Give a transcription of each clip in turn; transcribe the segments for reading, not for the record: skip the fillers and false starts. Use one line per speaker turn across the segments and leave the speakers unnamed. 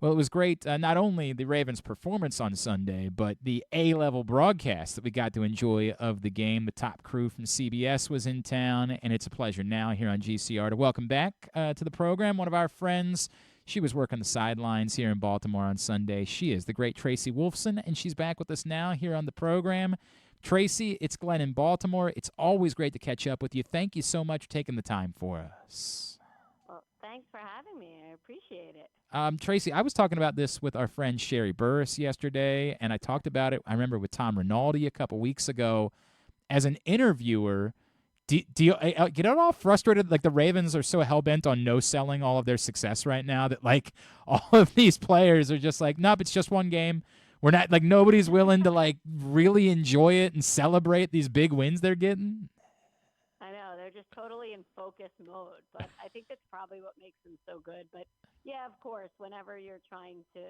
Well, it was great, not only the Ravens' performance on Sunday, but the A-level broadcast that we got to enjoy of the game. The top crew from CBS was in town, and it's a pleasure now here on GCR to welcome back to the program one of our friends. She was working the sidelines here in Baltimore on Sunday. She is the great Tracy Wolfson, and she's back with us now here on the program. Tracy, it's Glenn in Baltimore. It's always great to catch up with you. Thank you so much for taking the time for us.
Well, thanks for having me. I appreciate it.
Tracy, I was talking about this with our friend Sherry Burris yesterday, and I talked about it, I remember, with Tom Rinaldi a couple weeks ago. As an interviewer, do you get all frustrated? Like the Ravens are so hell bent on no selling all of their success right now that like all of these players are just like, nope, it's just one game. We're not like nobody's willing to like really enjoy it and celebrate these big wins they're getting.
I know they're just totally in focus mode, but I think that's probably what makes them so good. But yeah, of course, whenever you're trying to,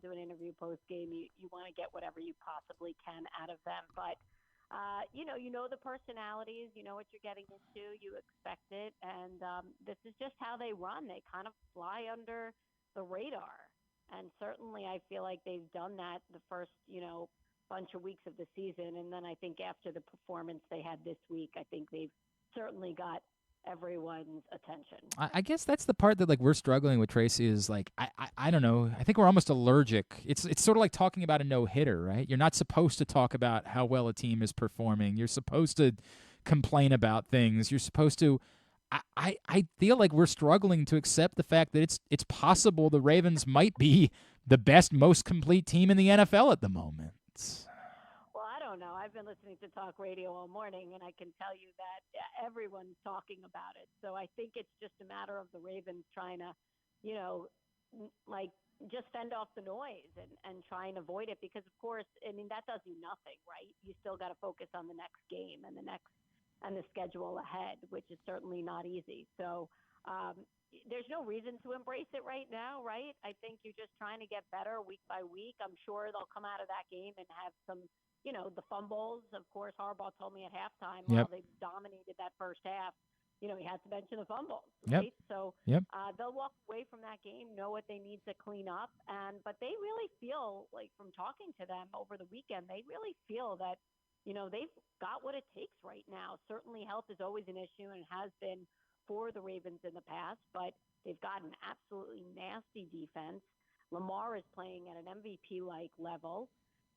do an interview post game, you want to get whatever you possibly can out of them. But you know the personalities, you know what you're getting into, you expect it, and this is just how they run. They kind of fly under the radar, and certainly I feel like they've done that the first, bunch of weeks of the season, and then I think after the performance they had this week, I think they've certainly got everyone's attention.
I guess that's the part that like we're struggling with, Tracy, is like I don't know. I think we're almost allergic. It's sort of like talking about a no hitter, right? You're not supposed to talk about how well a team is performing. You're supposed to complain about things. You're supposed to. I feel like we're struggling to accept the fact that it's possible the Ravens might be the best, most complete team in the NFL at the moment.
Well, I don't know. I've been listening to talk radio all morning, and I can tell you that everyone's talking about it. So I think it's just a matter of the Ravens trying to, you know, like just fend off the noise and try and avoid it because, of course, I mean, that does you nothing, right? You still got to focus on the next game and the schedule ahead, which is certainly not easy. So, there's no reason to embrace it right now, right? I think you're just trying to get better week by week. I'm sure they'll come out of that game and have some, the fumbles. Of course, Harbaugh told me at halftime
Yep.
while they dominated that first half, he had to mention the fumbles,
Yep.
right? So
Yep.
they'll walk away from that game, know what they need to clean up, but they really feel like from talking to them over the weekend, they really feel that they've got what it takes right now. Certainly, health is always an issue and has been for the Ravens in the past, but they've got an absolutely nasty defense. Lamar is playing at an MVP like level,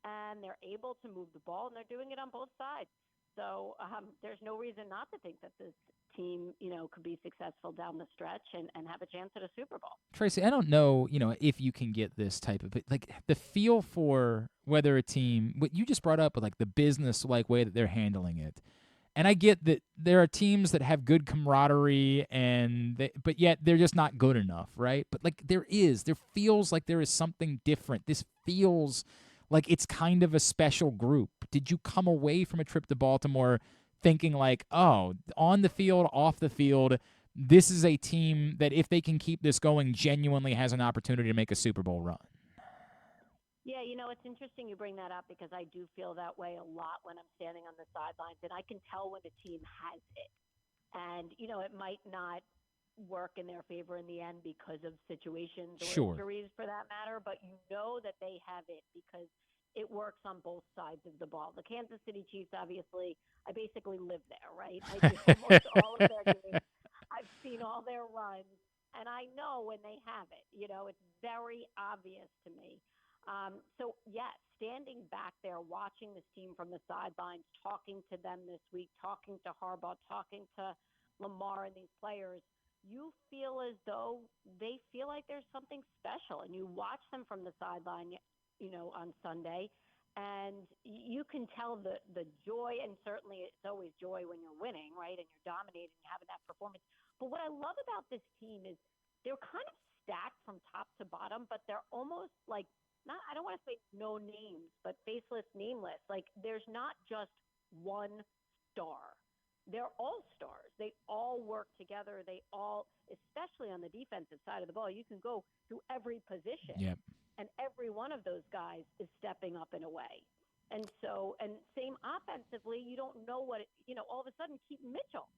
and they're able to move the ball, and they're doing it on both sides. So there's no reason not to think that this team, could be successful down the stretch and have a chance at a Super Bowl.
Tracy, I don't know, if you can get this type of like the feel for whether a team what you just brought up with like the business like way that they're handling it. And I get that there are teams that have good camaraderie but yet they're just not good enough, right? But like there feels like there is something different. This feels like it's kind of a special group. Did you come away from a trip to Baltimore thinking like, "Oh, on the field, off the field, this is a team that if they can keep this going genuinely has an opportunity to make a Super Bowl run."
Yeah, it's interesting you bring that up because I do feel that way a lot when I'm standing on the sidelines, and I can tell when the team has it. And, it might not work in their favor in the end because of situations or
Sure.
injuries for that matter, but you know that they have it because it works on both sides of the ball. The Kansas City Chiefs, obviously, I basically live there, right? I do almost all of their games. I've seen all their runs, and I know when they have it. It's very obvious to me. So, yes, standing back there, watching this team from the sidelines, talking to them this week, talking to Harbaugh, talking to Lamar and these players, you feel as though they feel like there's something special. And you watch them from the sideline, on Sunday, and you can tell the joy, and certainly it's always joy when you're winning, right? And you're dominating, having that performance. But what I love about this team is they're kind of stacked from top to bottom, but they're almost like not, I don't want to say no names, but faceless, nameless. Like there's not just one star. They're all stars. They all work together. They all, especially on the defensive side of the ball, you can go through every position,
Yep.
and every one of those guys is stepping up in a way. And so, and same offensively, you don't know what, all of a sudden, Keaton Mitchell.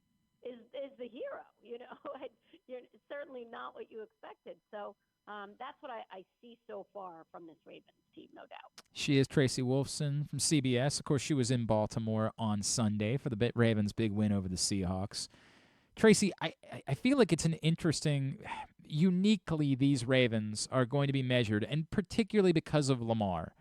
is the hero. And you're certainly not what you expected. So that's what I see so far from this Ravens team, no doubt.
She is Tracy Wolfson from CBS. Of course, she was in Baltimore on Sunday for the Ravens' big win over the Seahawks. Tracy, I feel like it's an interesting, uniquely, these Ravens are going to be measured, and particularly because of Lamar.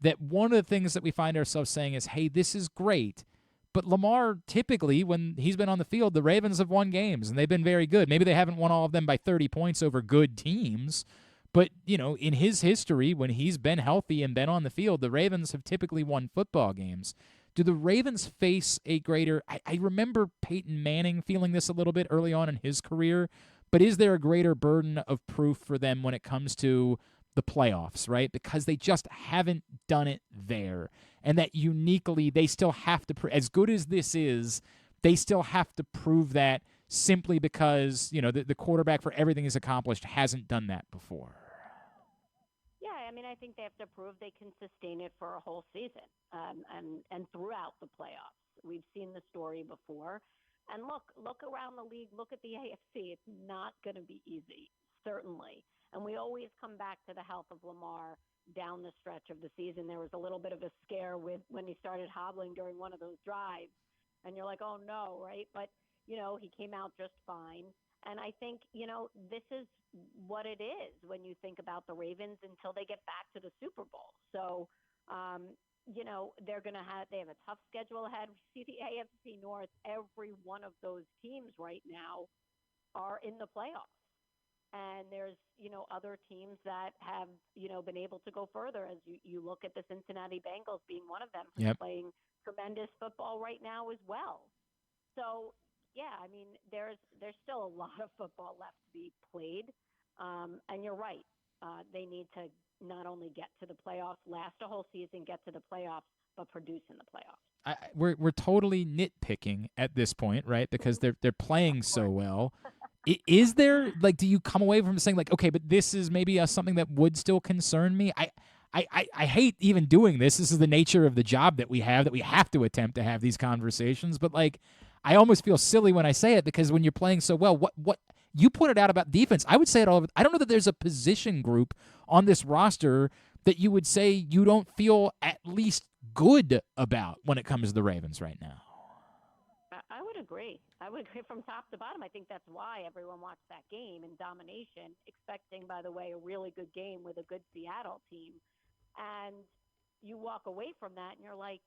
That one of the things that we find ourselves saying is, hey, this is great. But Lamar, typically, when he's been on the field, the Ravens have won games, and they've been very good. Maybe they haven't won all of them by 30 points over good teams. But, in his history, when he's been healthy and been on the field, the Ravens have typically won football games. Do the Ravens face a greater... I remember Peyton Manning feeling this a little bit early on in his career, but is there a greater burden of proof for them when it comes to the playoffs, right? Because they just haven't done it there. And that uniquely, they still have to... as good as this is, they still have to prove that simply because, the quarterback for everything he's accomplished hasn't done that before.
Yeah, I mean, I think they have to prove they can sustain it for a whole season and throughout the playoffs. We've seen the story before. And look around the league, look at the AFC. It's not going to be easy, certainly. And we always come back to the health of Lamar down the stretch of the season. There was a little bit of a scare when he started hobbling during one of those drives. And you're like, oh, no, right? But, he came out just fine. And I think, this is what it is when you think about the Ravens until they get back to the Super Bowl. So, they have a tough schedule ahead. We see the AFC North, every one of those teams right now are in the playoffs. And there's, other teams that have, been able to go further. As you look at the Cincinnati Bengals being one of them, who's playing tremendous football right now as well. So, yeah, I mean, there's still a lot of football left to be played. And you're right. They need to not only get to the playoffs, last a whole season, get to the playoffs, but produce in the playoffs.
We're totally nitpicking at this point, right? Because they're playing so well. Is there, do you come away from saying, okay, but this is maybe something that would still concern me? I hate even doing this. This is the nature of the job that we have to attempt to have these conversations. But, I almost feel silly when I say it because when you're playing so well, what you put it out about defense. I would say it all. I don't know that there's a position group on this roster that you would say you don't feel at least good about when it comes to the Ravens right now.
I would agree. From top to bottom. I think that's why everyone watched that game in domination, expecting, by the way, a really good game with a good Seattle team. And you walk away from that and you're like,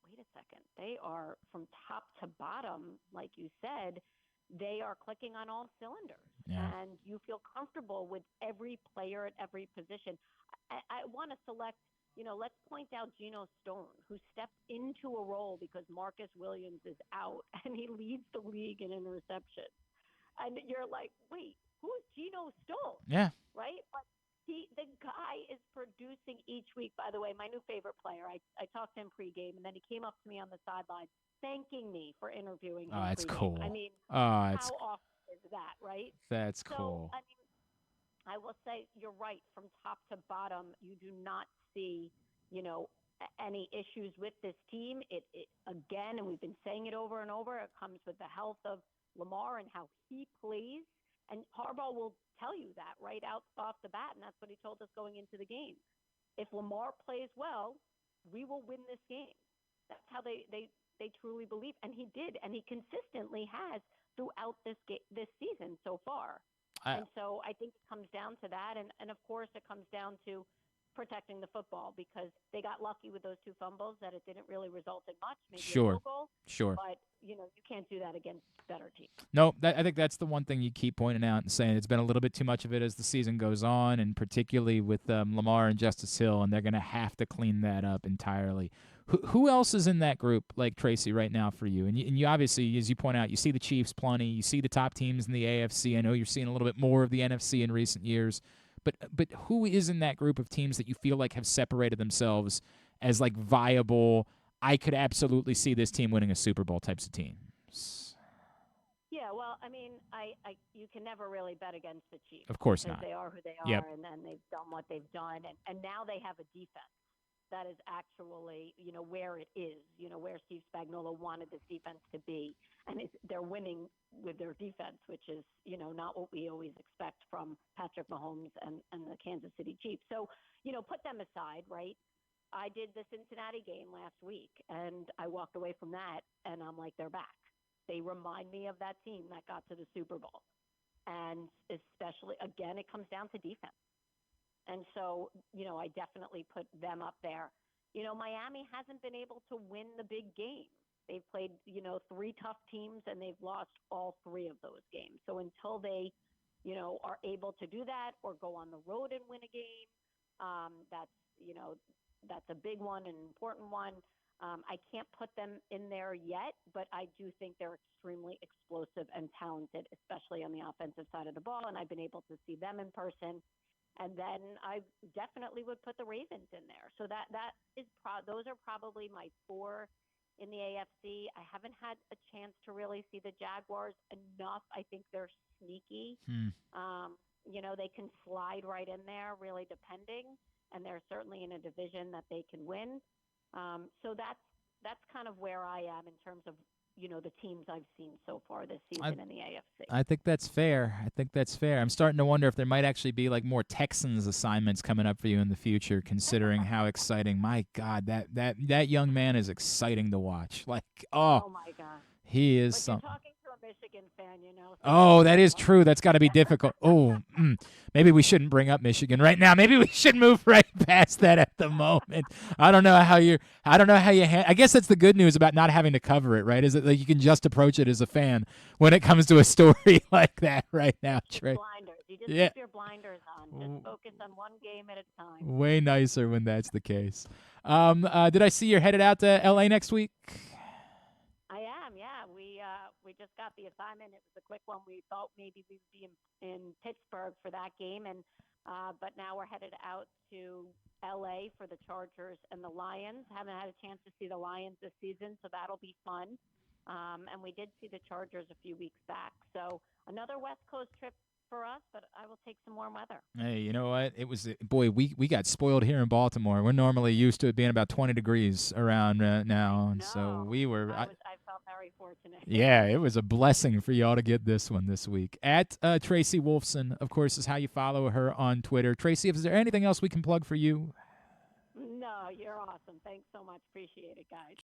wait a second. They are from top to bottom, like you said, they are clicking on all cylinders.
Yeah.
And you feel comfortable with every player at every position. I want to select, let's point out Geno Stone, who stepped into a role because Marcus Williams is out, and he leads the league in interceptions. And you're like, wait, who is Geno Stone?
Yeah.
Right? But the guy is producing each week. By the way, my new favorite player, I talked to him pregame, and then he came up to me on the sideline thanking me for interviewing him.
Oh, that's
pregame.
cool.
I mean,
how
awesome is that, right?
That's
so,
cool.
I mean, I will say you're right. From top to bottom, you do not see, any issues with this team. It again, and we've been saying it over and over, it comes with the health of Lamar and how he plays. And Harbaugh will tell you that right out off the bat, and that's what he told us going into the game. If Lamar plays well, we will win this game. That's how they truly believe, and he did, and he consistently has throughout this season so far. And so I think it comes down to that, and of course it comes down to protecting the football because they got lucky with those two fumbles that it didn't really result in much, maybe a field goal.
Sure.
But, you can't do that against better teams.
No, I think that's the one thing you keep pointing out and saying it's been a little bit too much of it as the season goes on, and particularly with Lamar and Justice Hill, and they're going to have to clean that up entirely. Who else is in that group, like Tracy, right now for you? And you obviously, as you point out, you see the Chiefs plenty. You see the top teams in the AFC. I know you're seeing a little bit more of the NFC in recent years. But who is in that group of teams that you feel like have separated themselves as viable, I could absolutely see this team winning a Super Bowl types of teams?
Yeah, well, I mean, you can never really bet against the Chiefs.
Of course
because
not.
They are who they are,
Yep.
and then they've done what they've done, and now they have a defense. that is actually, where it is, where Steve Spagnuolo wanted this defense to be. And they're winning with their defense, which is, not what we always expect from Patrick Mahomes and the Kansas City Chiefs. So, put them aside, right? I did the Cincinnati game last week, and I walked away from that, and I'm like, they're back. They remind me of that team that got to the Super Bowl. And especially, again, it comes down to defense. And so, I definitely put them up there. Miami hasn't been able to win the big game. They've played, 3 tough teams, and they've lost all 3 of those games. So until they, are able to do that or go on the road and win a game, that's a big one, an important one. I can't put them in there yet, but I do think they're extremely explosive and talented, especially on the offensive side of the ball, and I've been able to see them in person. And then I definitely would put the Ravens in there. So those are probably my 4 in the AFC. I haven't had a chance to really see the Jaguars enough. I think they're sneaky. They can slide right in there, really depending, and they're certainly in a division that they can win. So that's kind of where I am in terms of the teams I've seen so far this season in the AFC.
I think that's fair. I'm starting to wonder if there might actually be like more Texans assignments coming up for you in the future, considering how exciting. My God, that young man is exciting to watch. Like,
oh my God,
he is
but
something.
You're talking to a Michigan fan, So
oh, that is true. That's got to be difficult. Maybe we shouldn't bring up Michigan right now. Maybe we should move right past that at the moment. I don't know how you. I guess that's the good news about not having to cover it, right? Is that like you can just approach it as a fan when it comes to a story like that right now, Trey.
Blinders. You just keep your blinders on. Just focus on one game at a time.
Way nicer when that's the case. Did I see you're headed out to LA next week?
I am, yeah. We just got the assignment. It was a quick one. We thought maybe we'd be in Pittsburgh for that game, and but now we're headed out to LA for the Chargers and the Lions. Haven't had a chance to see the Lions this season, so that'll be fun. And we did see the Chargers a few weeks back. So another West Coast trip for us, but I will take some warm weather.
Hey, you know what? It was we got spoiled here in Baltimore. We're normally used to it being about 20 degrees around now, and so we were.
I felt very fortunate.
Yeah, it was a blessing for y'all to get this one this week. At Tracy Wolfson, of course, is how you follow her on Twitter. Tracy, is there anything else we can plug for you?
No, you're awesome. Thanks so much. Appreciate it, guys.